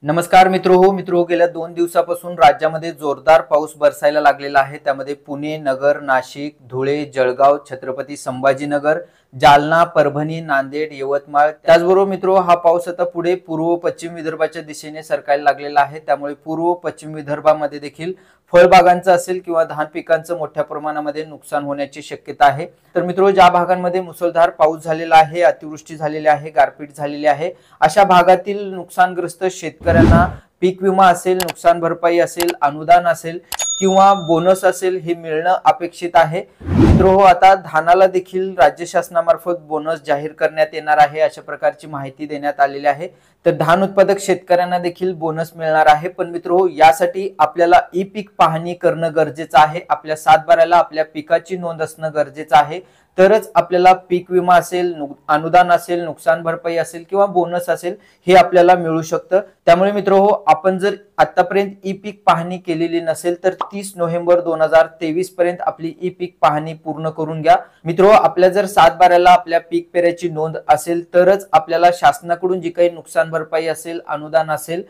नमस्कार मित्रो गेल्या 2 दिवसापासून राज्यामध्ये जोरदार पाऊस बरसायला लागलेला आहे। त्यामध्ये पुणे, नगर, नाशिक, धुळे, जळगाव, छत्रपती संभाजीनगर, जालना, परभणी, नांदेड, यवतमाळ त्याचबरोबर मित्रो हा पाऊस आता पुढे पूर्व पश्चिम विदर्भाच्या दिशेने सरकायला लागलेला आहे। त्यामुळे पूर्व पश्चिम विदर्भामध्ये देखील फळबागांचं असेल किंवा धान पिकांचं मोठ्या प्रमाणामध्ये नुकसान होण्याची शक्यता आहे। तर मित्रो ज्या भागांमध्ये मुसळधार पाऊस झालेला आहे, अतिवृष्टी झालेली आहे, गारपीट झालेली आहे, अशा भागातील नुकसानग्रस्त शेतकऱ्यांना पीक विमा असेल, नुकसान भरपाई असेल, अनुदान असेल किंवा बोनस असेल हे मिळणं अपेक्षित आहे। मित्रो आता धानाला देखील राज्य शासनामार्फत बोनस जाहीर करण्यात येणार आहे, अशा प्रकारची माहिती देण्यात आलेली आहे। तर धान उत्पादक शेतकऱ्यांना देखील बोनस मिळणार आहे। पण मित्रो यासाठी आपल्याला ई पीक पाहणी करणं गरजेचं आहे। आपल्या सातबाऱ्याला आपल्या पिकाची नोंद असणं गरजेचं आहे, तरच आपल्याला पीक विमा असेल, अनुदान असेल, नुकसान भरपाई असेल किंवा बोनस असेल हे आपल्याला मिळू शकतं। त्यामुळे मित्रो आपण जर आतापर्यंत ई पीक पाहणी केलेली नसेल तर 30 नोव्हेंबर 2023 पर्यंत आपली ई पीक पाहणी पूर्ण करून घ्या। मित्रो आपल्या जर सातबाऱ्याला आपल्या पीक पेऱ्याची नोंद असेल तरच आपल्याला शासनाकडून जी काही नुकसान भरपाई असेल, अनुदान असेल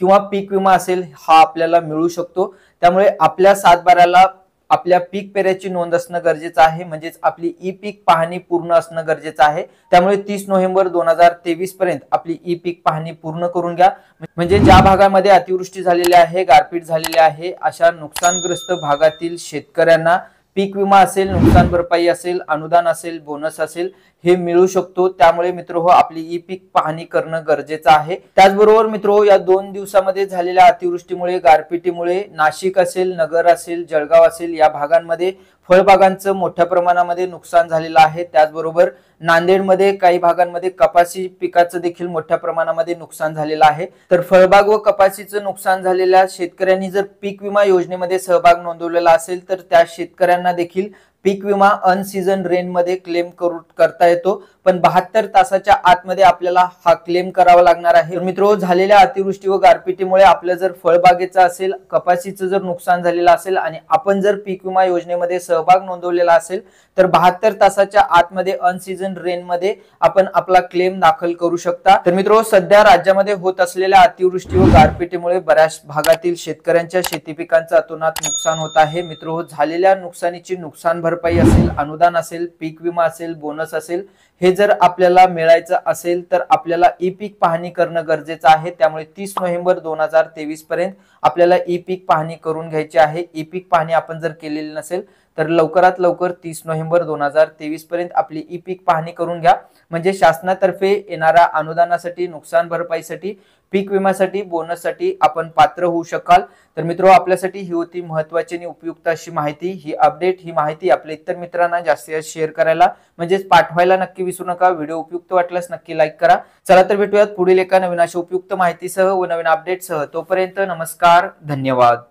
किंवा पीक विमा असेल हा आपल्याला मिळू शकतो। त्यामुळे आपल्या सातबाऱ्याला आपल्या पीक पेऱ्याची नोंद असणं गरजेचं आहे, म्हणजेच आपली ई पीक पाहणी पूर्ण असणं गरजेचं आहे। त्यामुळे 30 नोव्हेंबर 2023 पर्यंत आपली ई पीक पाहणी पूर्ण करून घ्या। म्हणजे ज्या भागामध्ये अतिवृष्टी झालेली आहे, गारपीट झालेली आहे, अशा नुकसानग्रस्त भागातील शेतकऱ्यांना पीक विमा असेल, नुकसान भरपाई असेल, अनुदान असेल, बोनस असेल हे मिळू शकतो। त्यामुळे मित्रो आपली ई पीक पाहणी करणं गरजेचं आहे। त्याचबरोबर मित्रो या 2 दिवसामध्ये झालेल्या अतिवृष्टीमुळे, गारपिटीमुळे नाशिक असेल, नगर असेल, जळगाव असेल या भागांमध्ये फळबागांचं मोठ्या प्रमाणामध्ये नुकसान झालेलं आहे। त्याचबरोबर नांदेडमध्ये काही भागांमध्ये कपासी पिकाचं देखील मोठ्या प्रमाणामध्ये नुकसान झालेलं आहे। तर फळबाग व कपासीचं नुकसान झालेल्या शेतकऱ्यांनी जर पीक विमा योजनेमध्ये सहभाग नोंदवलेला असेल तर त्या शेतकऱ्यांना देखील पीक विमा अन सीझन रेन मध्ये क्लेम करता येतो, पण 72 तासाच्या आतमध्ये आपल्याला हा क्लेम करावा लागणार आहे। तर मित्रो झालेल्या अतिवृष्टी व गारपिटीमुळे आपलं जर फळबागेचं असेल, कपासीचं जर नुकसान झालेलं असेल आणि आपण जर पीक विमा योजनेमध्ये सहभाग नोंदवलेला असेल तर 72 तासाच्या आतमध्ये अन सीझन रेन मध्ये आपण आपला क्लेम दाखल करू शकता। तर मित्रो सध्या राज्यामध्ये होत असलेल्या अतिवृष्टी व गारपिटीमुळे बऱ्याच भागातील शेतकऱ्यांच्या शेती पिकांचं अतोनात नुकसान होत आहे। मित्रो झालेल्या नुकसानीची नुकसान भरपाई असेल, अनुदान असेल, पीक विमा असेल, बोनस असेल हे जर आपल्याला मिळायचं असेल तर आपल्याला ई पीक पाहणी करणं गरजेचं आहे। त्यामुळे 30 नोव्हेंबर 2023 पर्यंत आपल्याला ई पीक पाहणी करून घ्यायची आहे। ई पीक पाहणी आपण जर केलेली नसेल तर लवकरात लवकर 30 नोव्हेंबर 2023 पर्यंत आपली ई पीक पाहणी करून घ्या, म्हणजे शासनातर्फे येणाऱ्या अनुदानासाठी, नुकसान भरपाईसाठी, पीक विम्यासाठी, बोनससाठी आपण पात्र होऊ शकाल। तर मित्रो आपल्यासाठी ही होती महत्त्वाची आणि उपयुक्त अशी माहिती। ही अपडेट, ही माहिती आपल्या इतर मित्रांना जास्तीत जास्त शेअर करायला म्हणजेच पाठवायला नक्की विसरू नका। व्हिडिओ उपयुक्त वाटल्यास नक्की लाईक करा। चला तर भेटूयात पुढील एका नवीन अशा उपयुक्त माहितीसह व नवीन अपडेटसह। तोपर्यंत नमस्कार, धन्यवाद।